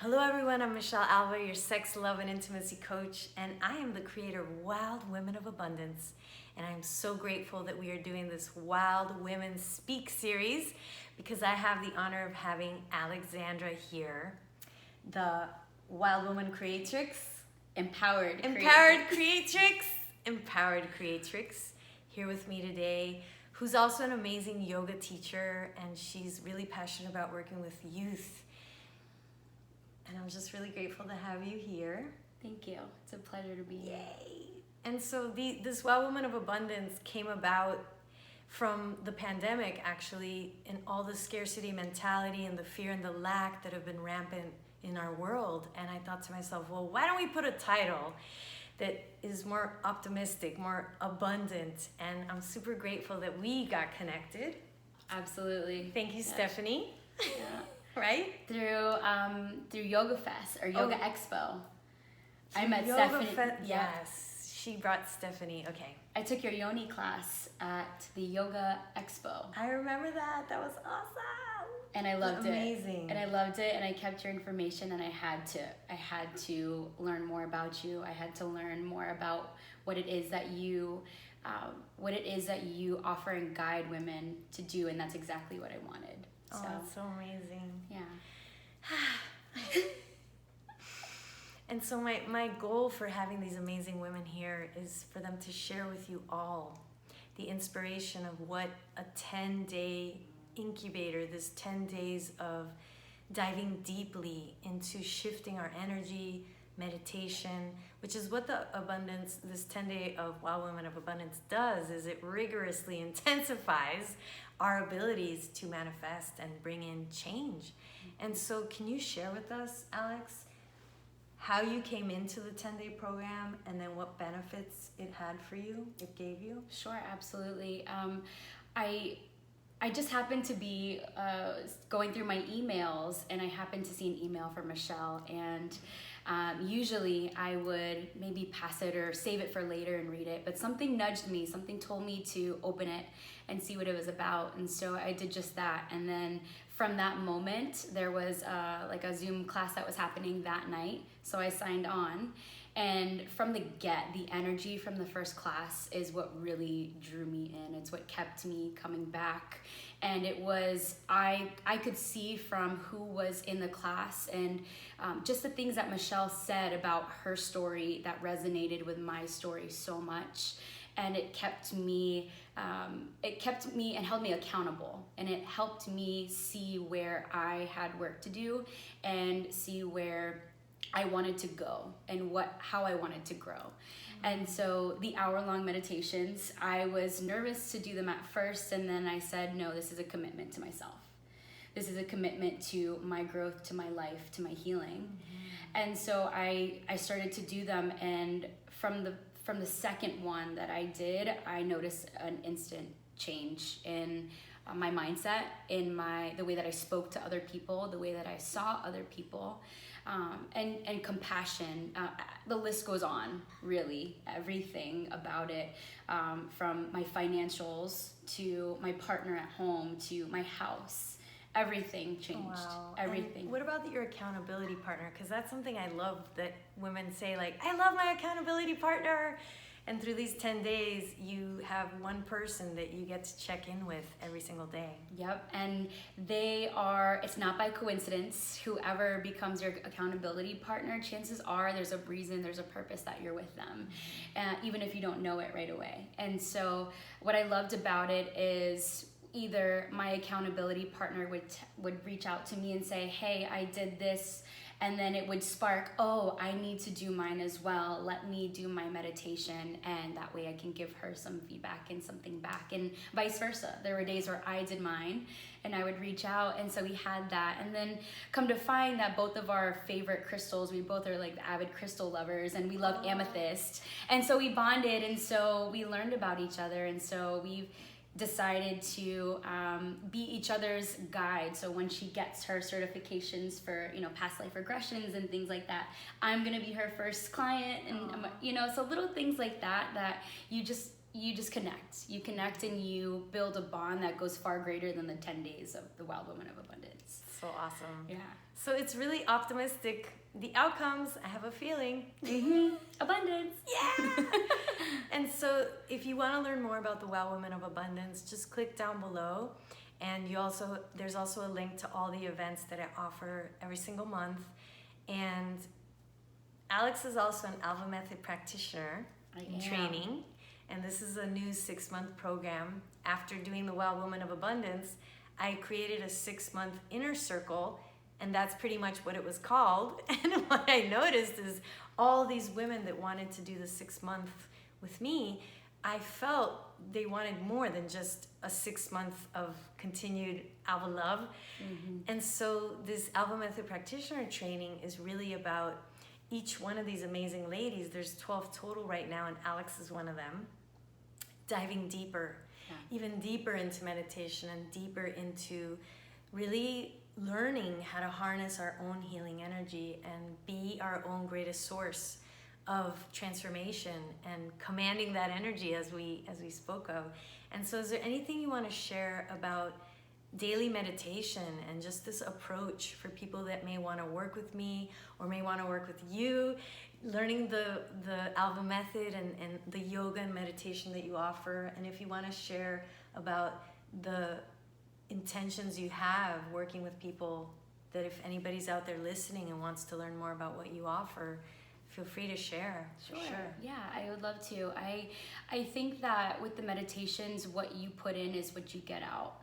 Hello everyone, I'm Michelle Alva, your sex, love, and intimacy coach, and I am the creator of Wild Women of Abundance. And I'm so grateful that we are doing this Wild Women Speak series because I have the honor of having Alexandra here, the Wild Woman Creatrix, Empowered Creatrix, here with me today, who's also an amazing yoga teacher, and she's really passionate about working with youth. And I'm just really grateful to have you here. Thank you. It's a pleasure to be here. Yay! And so this Wild Woman of Abundance came about from the pandemic, actually, and all the scarcity mentality and the fear and the lack that have been rampant in our world. And I thought to myself, well, why don't we put a title that is more optimistic, more abundant? And I'm super grateful that we got connected. Absolutely. Thank you, Stephanie. Yeah. Right? Through Yoga Fest or Yoga Expo. I met Yoga Stephanie. Yes, she brought Stephanie. Okay. I took your Yoni class at the Yoga Expo. I remember that. That was awesome. And I loved Amazing. And I loved it, and I kept your information, and I had to learn more about you. I had to learn more about what it is that you offer and guide women to do, and that's exactly what I wanted. Oh, that's so amazing. Yeah. And so my goal for having these amazing women here is for them to share with you all the inspiration of what a 10-day incubator, this 10 days of diving deeply into shifting our energy, meditation, which is what the abundance, this 10-day of Wild Women of Abundance does, is it rigorously intensifies our abilities to manifest and bring in change. And so can you share with us, Alex, how you came into the 10-day program and then what benefits it had for you, it gave you? Sure, absolutely. I just happened to be going through my emails, and I happened to see an email from Michelle, and usually I would maybe pass it or save it for later and read it, but something nudged me, something told me to open it and see what it was about, and so I did just that. And then from that moment, there was like a Zoom class that was happening that night, so I signed on. And from the energy from the first class is what really drew me in. It's what kept me coming back. And it was, I could see from who was in the class and just the things that Michelle said about her story that resonated with my story so much. And it kept me and held me accountable. And it helped me see where I had work to do and see where I wanted to go and how I wanted to grow. And so the hour-long meditations, I was nervous to do them at first, and then I said, no, this is a commitment to myself. This is a commitment to my growth, to my life, to my healing. And so I started to do them, and from the second one that I did, I noticed an instant change in my mindset, in the way that I spoke to other people, the way that I saw other people. And compassion. The list goes on, really, everything about it, from my financials to my partner at home to my house. Everything changed. Wow. Everything. And what about your accountability partner? Because that's something I love that women say, like, I love my accountability partner. And through these 10 days, you have one person that you get to check in with every single day. Yep, and it's not by coincidence. Whoever becomes your accountability partner, chances are there's a reason, there's a purpose that you're with them, even if you don't know it right away. And so what I loved about it is either my accountability partner would reach out to me and say, hey, I did this, and then it would spark, oh, I need to do mine as well. Let me do my meditation, and that way I can give her some feedback and something back, and vice versa. There were days where I did mine, and I would reach out, and so we had that. And then come to find that both of our favorite crystals, we both are like avid crystal lovers, and we love amethyst. And so we bonded, and so we learned about each other, and so we've decided to be each other's guide. So when she gets her certifications for, past life regressions and things like that, I'm gonna be her first client, and so little things like that you just you just connect. You connect and you build a bond that goes far greater than the 10 days of the Wild Woman of Abundance. So awesome. Yeah. So it's really optimistic. The outcomes, I have a feeling. Abundance. Yeah. And so if you want to learn more about the Wow Women of Abundance, just click down below. And there's also a link to all the events that I offer every single month. And Alex is also an Alpha Method practitioner in training. And this is a new 6-month program. After doing the Wow Woman of Abundance, I created a 6-month inner circle, and that's pretty much what it was called. And what I noticed is all these women that wanted to do the 6-month with me, I felt they wanted more than just a 6 month of continued Alpha love. And so this Alpha Method practitioner training is really about each one of these amazing ladies. There's 12 total right now, and Alex is one of them. Diving deeper, even deeper into meditation and deeper into really learning how to harness our own healing energy and be our own greatest source of transformation and commanding that energy as we spoke of. And so is there anything you want to share about daily meditation and just this approach for people that may want to work with me or may want to work with you, learning the Alpha Method and the yoga and meditation that you offer? And if you want to share about the intentions you have working with people, that if anybody's out there listening and wants to learn more about what you offer, feel free to share. Sure. Yeah, I would love to. I think that with the meditations, what you put in is what you get out,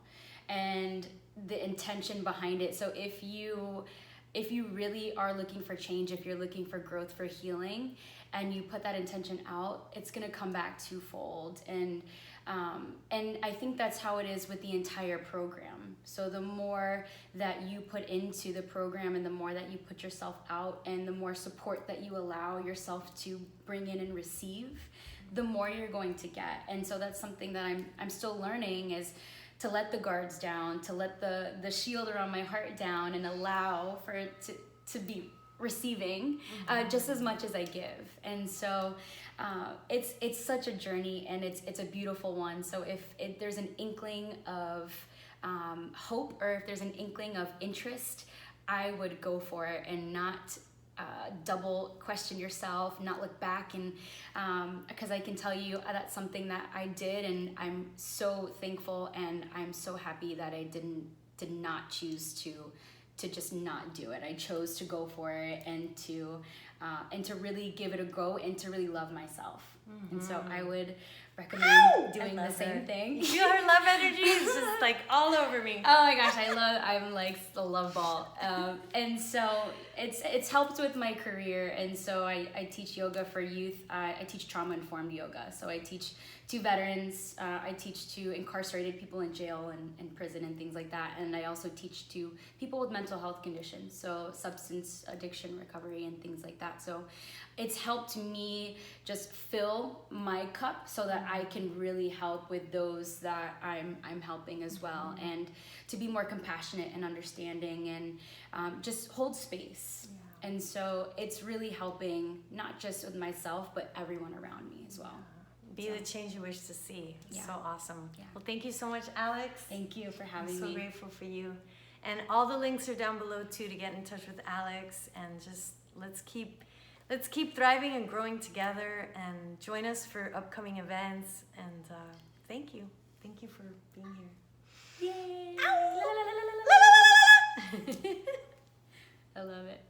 and the intention behind it. So if you really are looking for change, if you're looking for growth, for healing, and you put that intention out, it's gonna come back twofold. And I think that's how it is with the entire program. So the more that you put into the program and the more that you put yourself out and the more support that you allow yourself to bring in and receive, the more you're going to get. And so that's something that I'm still learning, is to let the guards down, to let the shield around my heart down and allow for it to be receiving just as much as I give. And so it's such a journey, and it's a beautiful one. So if there's an inkling of hope, or if there's an inkling of interest, I would go for it and not double question yourself, not look back. And because I can tell you that's something that I did, and I'm so thankful and I'm so happy that I did not choose to just not do it. I chose to go for it and to really give it a go and to really love myself. And so I would recommend doing the same thing. You feel her love energy? It's just like all over me. Oh my gosh, I'm like the love ball. And so it's helped with my career. And so I teach yoga for youth. I teach trauma-informed yoga. So I teach to veterans. I teach to incarcerated people in jail and prison and things like that. And I also teach to people with mental health conditions, so substance addiction recovery and things like that. So it's helped me just fill my cup so that I can really help with those that I'm helping as well, and to be more compassionate and understanding and just hold space. Yeah. And so it's really helping not just with myself, but everyone around me as well. Be the change you wish to see. Yeah. So awesome. Yeah. Well, thank you so much, Alex. Thank you for having me. I'm so grateful for you. And all the links are down below too to get in touch with Alex, and just let's keep thriving and growing together, and join us for upcoming events. And thank you for being here. Yay! I love it.